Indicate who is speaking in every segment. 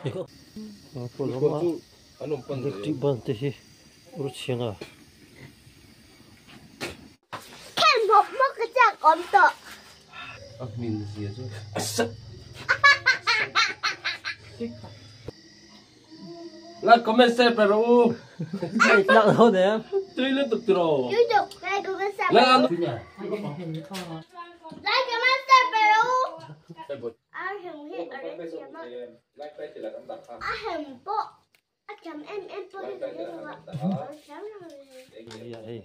Speaker 1: 이거 콜로마 띠반띠히 우르치가
Speaker 2: 캔 một mất cái chắc ổn tợ
Speaker 1: mình gì rồi là comment xem phải đâu nặng hơn đấy em tươi liên tục từ đầu
Speaker 2: chú chụp đây comment xem
Speaker 1: là
Speaker 2: đây comment xem phải đâu ai hùng hiện ở đây xem á ai hùng bộ ai chấm em bộ đi đây không ạ
Speaker 1: vậy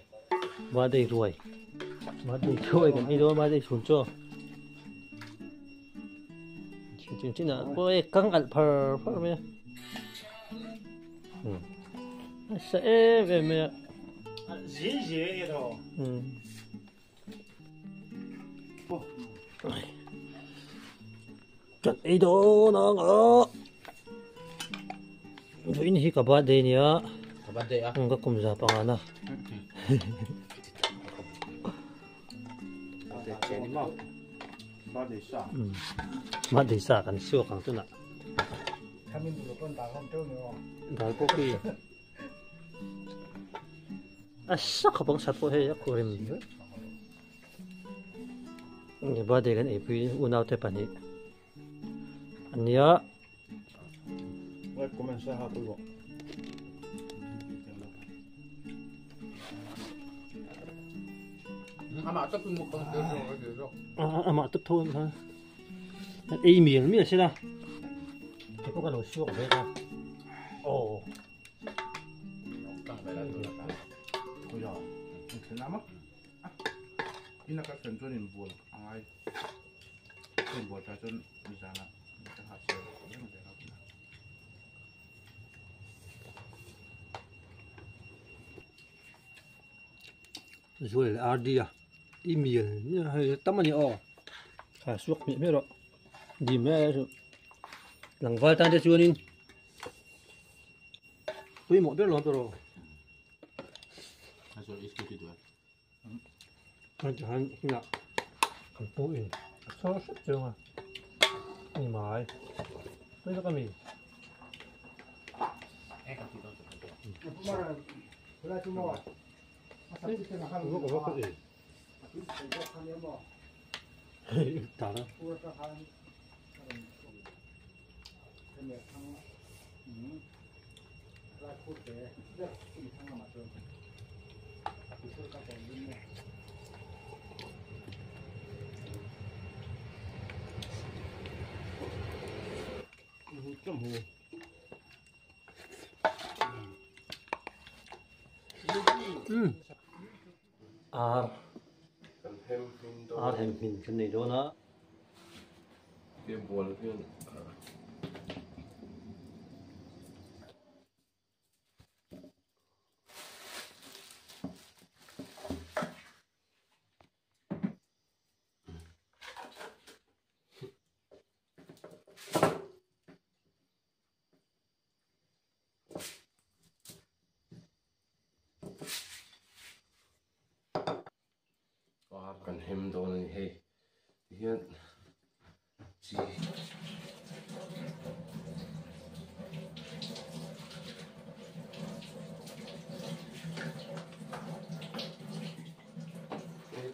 Speaker 1: ba đây rồi cái này đó ba đây xuống cho chính là bôi căng ăn phở mẹ sẽ về mẹ
Speaker 3: dễ vậy thôi
Speaker 1: chặt ấy đó nó ngỡ vậy thì cả ba đây nhá không có cùng giá bằng à mà để xả cần siêu càng tốt nè đại quốc kỳ sắc không bằng sát phố hay cô em như ba đây cái này bị unau thế pani anh nhớ mà tập thôi thôi ý miệng miệng xem nào cái có cái đồ siêu vậy ta ồ
Speaker 3: bây giờ thế nào mà ini nak kan tuan ini buat angai ini buat tuan di sana kita hasil yang ada
Speaker 1: rồi là đi à ý miệng như hơi tắm anh nhở à suốt miệng biết rồi đi mẹ rồi lần vai tan cho chuột in quý một biết lắm rồi anh chỉ hắn nhặt còn bụi sao sắp chưa mà mì mái với cái mì tao đó
Speaker 3: 좀 후.
Speaker 1: thêm mình cái này đó nó
Speaker 4: cái buồn cái cần hem đồ này hay hiện chỉ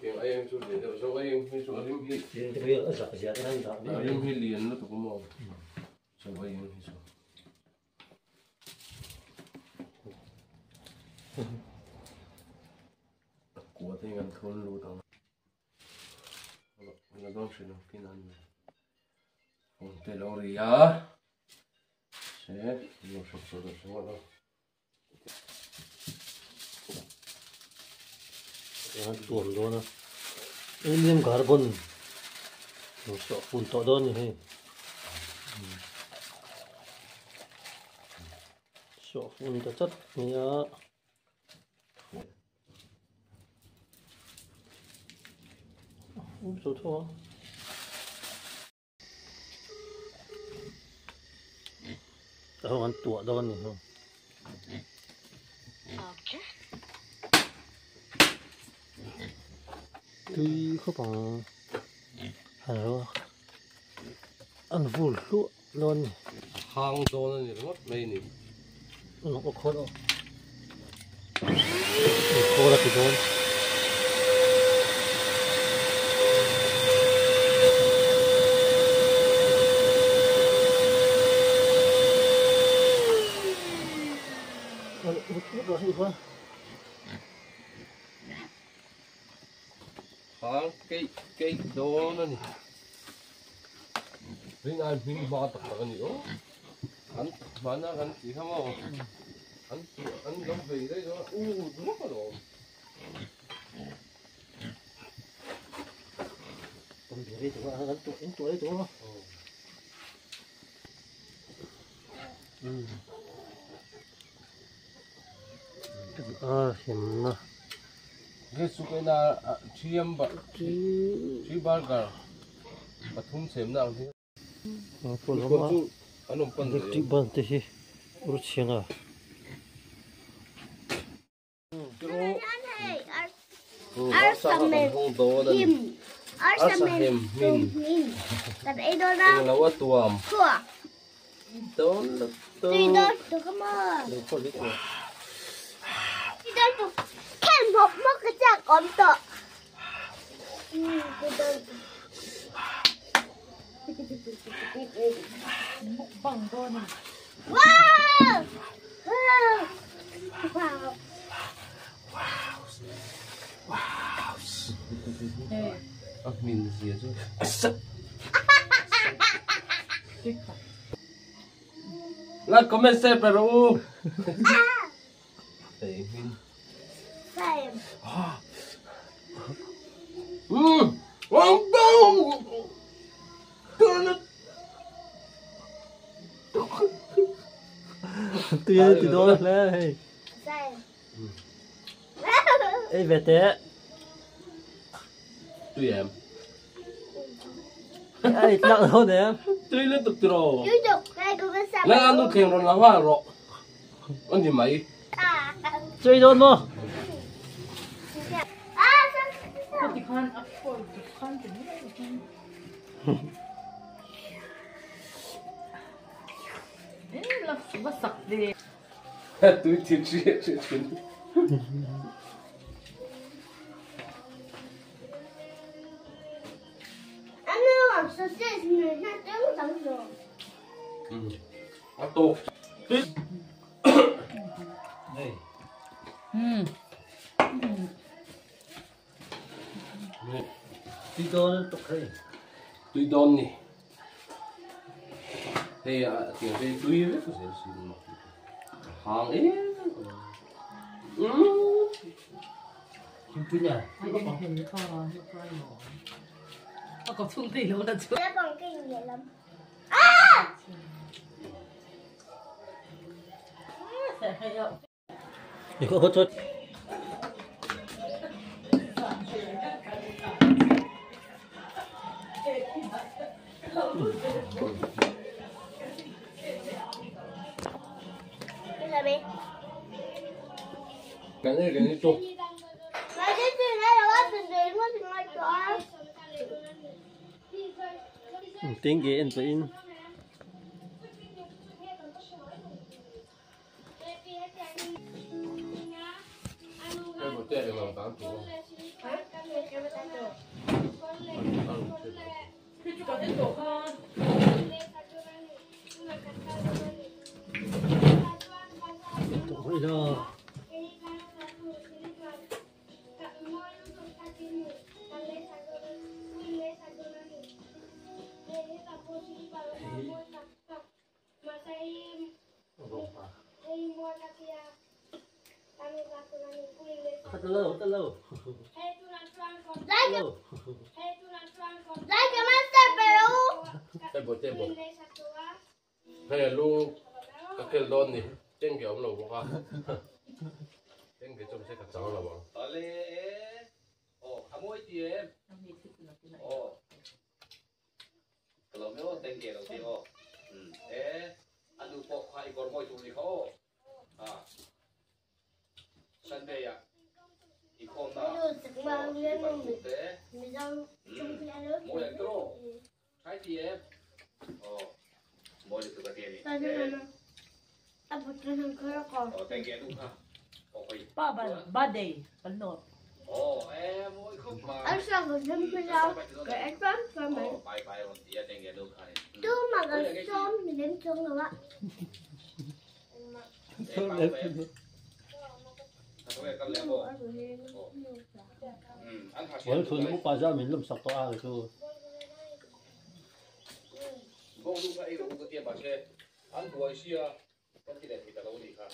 Speaker 4: cái em chú để đâu số em hay số em hi
Speaker 1: cái bây giờ sợ gì anh tạo đi
Speaker 4: em hi liền nó tụi cũng mò số em hay số của thì ngân thôn lưu tao nó đâu sẽ nó cái này không thể lâu đi à sẽ nó sắp sửa được số đó
Speaker 1: cái tuồng đó nó em carbon nó sợ phun to đó như thế sợ phun cho chất nhá 좋다. Tao ăn tủa đó này không? Tuy không bằng hả? Ăn vùi lụa luôn.
Speaker 4: hàng đồ này nó mấy nè
Speaker 1: nó có khói đâu khói là cái đó
Speaker 4: hàng cái đồ nó nè riêng ai riêng ba tập cái này ó anh bạn nó anh chỉ không anh đóng về đấy đó rất là đồ
Speaker 1: con về đây tụi nó anh tuổi đấy tụi nó hiểm nó
Speaker 4: cái số cái là chiêm bạc chi ba cả mà thùng xem nào thế
Speaker 1: con nó mà
Speaker 4: anh ông phân
Speaker 1: được trị bẩn thế gì rất chiang à
Speaker 2: Arsamen min tapi itu dah
Speaker 4: lawa tuam
Speaker 2: kuah
Speaker 4: ton
Speaker 2: tidak tu kamu
Speaker 1: được con biết rồi
Speaker 2: tidak tu kan một mất cái chắc ổn tợ
Speaker 5: bằng con này
Speaker 2: wow wow wow
Speaker 4: mình gì chứ là comment xem pero để mình
Speaker 2: xem
Speaker 4: ông đâu
Speaker 1: từ đó lên
Speaker 2: xem
Speaker 1: ấy về té
Speaker 4: tùy em
Speaker 1: ai nặng hơn đấy em
Speaker 4: tùy lên tục rồi
Speaker 2: chú chụp đây cô có xem
Speaker 4: là anh nó khen rồi là hoa rồi anh gì mày
Speaker 1: chơi đâu mà
Speaker 5: thì con ấp phổi thì con thì biết được không là super sặc đi
Speaker 4: tùy thiệt chuyện
Speaker 2: anh ơi sao thế người ta trắng trắng rồi
Speaker 4: à tô
Speaker 1: đây đi đâu nó tục hay
Speaker 4: tùy đòn nè thì tiền về tùy với cái gì mà hàng ấy
Speaker 1: chim punya
Speaker 5: anh có hình kho như coi nó có chung thì nó là chưa
Speaker 2: nó còn kinh nghiệm lắm
Speaker 5: sẽ hay đâu
Speaker 1: thì có hốt chốt
Speaker 2: bây giờ đi
Speaker 4: cái này tô
Speaker 2: nói cái chuyện này là quá tình đến quá tình ngoài quá
Speaker 1: tiếng ghế in in
Speaker 4: cái một trẻ làm 8 tuổi
Speaker 5: có đến tổ con
Speaker 1: thôi đó Hello.
Speaker 2: Like a master pero
Speaker 4: table hay lu cái đòn này trên cái ông nào cũng ha trên cái trong xe cắt trắng là bọn mỗi tiền
Speaker 6: kalau memang tinggi lah tio, anu pok khai kor moi tu ni kau, Sunday ya, ikon na, moi yang tu, khai tio, moi itu kerja ni, tên kia đúng ha.
Speaker 5: Ba ba day bánh nồi.
Speaker 6: Em ơi không mà.
Speaker 2: Anh sao mà thêm cái rau? Cái anh phán phán mày.
Speaker 6: Bye bye rồi tía tên kia đúng ha.
Speaker 2: Chứ mà cái xôm thì đến xôm rồi ạ.
Speaker 1: Vẫn thôi nó qua ra mình làm sọc to rồi thôi.
Speaker 6: Bông lúc nãy cũng có tiền bạc xe. Anh đuổi xia. Con thì đẹp thì cả lâu đi ha.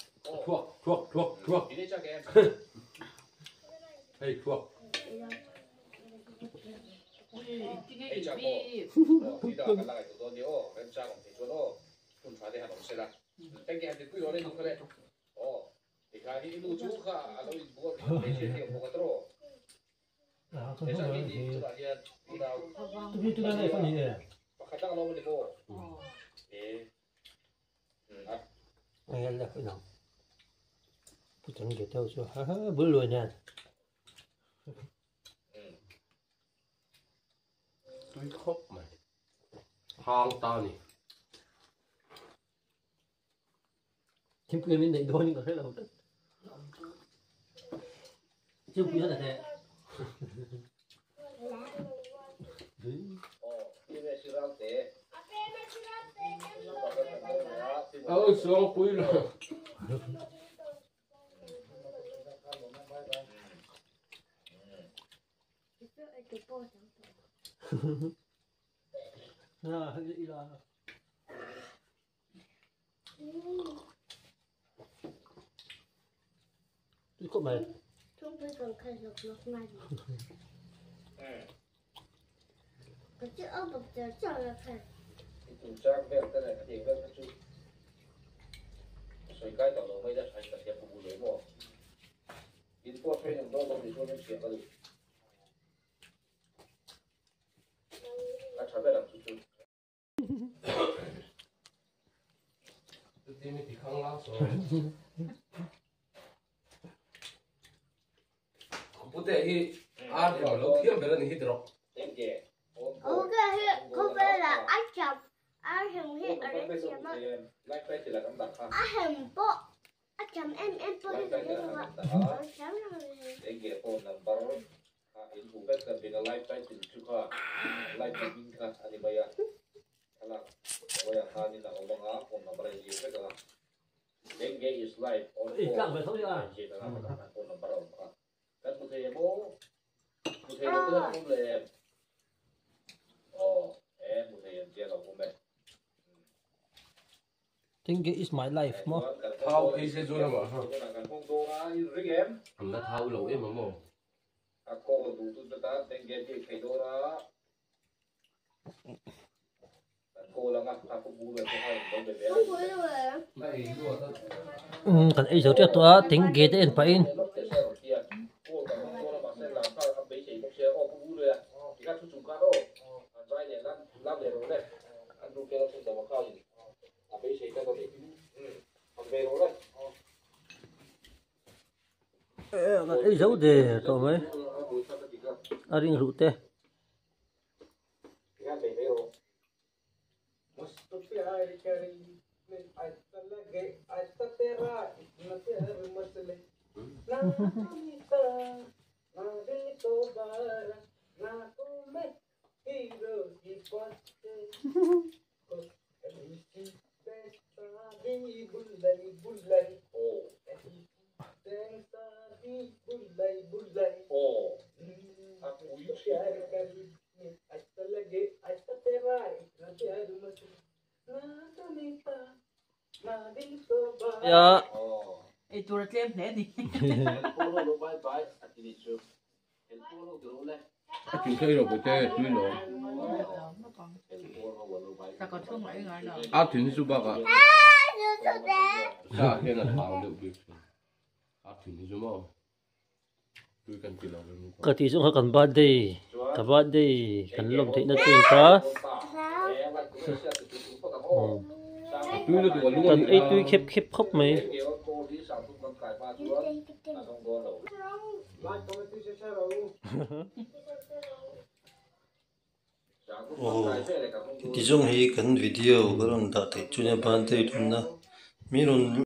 Speaker 4: Thuốc.
Speaker 6: Đi đi chắc em.
Speaker 4: Hey, thuốc.
Speaker 6: Hey, chắc cô. Đi đâu cái lại của tôi nhớ. Em cha còn thấy chỗ đó. Không phải để hà nội xe là. Tên kia thì quý ở đây đúng không đấy? Thì cái đi lưu trú cả. Anh nói bố thì để xe thì bố có trâu.
Speaker 1: Không
Speaker 6: Thế
Speaker 1: không
Speaker 6: sao
Speaker 1: rồi
Speaker 6: đi chỗ nào đi đi đâu?
Speaker 1: tôi đang này phân gì vậy?
Speaker 6: Khách đang lâu đi cô. Thế.
Speaker 1: Anh là cái nào? Tôi chẳng biết đâu chưa? Bữa lùi nè.
Speaker 4: Tôi khóc mày. Hàng tao nè.
Speaker 1: Thêm quyền lên đánh đôi nhưng có thể là không được. Chưa quý là thế.
Speaker 4: Xuống quý rồi.
Speaker 1: Gì là có mày
Speaker 2: Chúng tôi còn khai dục lúc này. Cái chữ ông bậc giờ sao là khai?
Speaker 6: Chủ trang về cái này thì về cái chú. Rồi cái tàu nó mới ra thành cái tiệm phục vụ đấy mà. In qua thuê những đôi thì cho nó chuyển vào được. Anh trả về làm chú.
Speaker 4: Tôi tìm thì không lao rồi. Bố tệ hi. Rồi lâu thiêm về lên hít rồi.
Speaker 6: Em kể.
Speaker 2: Ok, không phải là anh chồng. Anh hùng hiện ở đây chị mà.
Speaker 6: Like phải chỉ là cảm đặc ha.
Speaker 2: Anh hùng bộ. Anh chồng em bộ thì phải đâu ạ.
Speaker 6: Em kể phone number. In who bet can be a lifetime to chuka. Lifetime ka ani baya. Ala. Baya hani na omanga phone number ay yun ka. Denge is life on phone.
Speaker 1: Ikan phải không chứ à?
Speaker 6: Phone number on. Kan mo tayo mo. Mo tayo mo tayo mo le. Mo tayo dia ka mo me.
Speaker 1: Think is my life mo.
Speaker 4: Thao khi sẽ rồi mà ha.
Speaker 6: Kan phong do na ring em.
Speaker 4: Anh đã thao lâu em mà mồ.
Speaker 6: Ako tu ta denge dia kay do na. Cô là ngắt ta cũng bù được cho hai con bể bé.
Speaker 2: Không phải đâu ạ.
Speaker 6: Này đùa ta.
Speaker 1: Còn ấy giờ tôi tính ghét đến phải in.
Speaker 6: Cô cả con là bạn sẽ làm sao làm bể chỉ một xe ô cũng bù được. Chỉ các chú chú cá đâu. Vai này làm để rồi đấy. Anh đu kia nó không được makauh gì. Bể chỉ ta có thể. Còn về rồi đấy.
Speaker 1: Còn ấy dấu để tôi mới. Riêng rượu tê. Dạ.
Speaker 5: Itu udah klaim deh nih.
Speaker 4: Chúng thấy rồi bố tệ tuy rồi.
Speaker 5: Ta còn thương lại người nào.
Speaker 4: Thuyền su ba cả. Sao hiện là thảo được việc. Thuyền su mà. Tôi cần chỉ là
Speaker 1: Cái tí xuống cần ba đi. Cả ba đi. Cần lồng thị nó tiền có.
Speaker 4: tôi được luôn.
Speaker 1: Cần ấy tuy khép khép khóc mày. Ti jong hi kan video karon da te chunya ban te dun na mi ron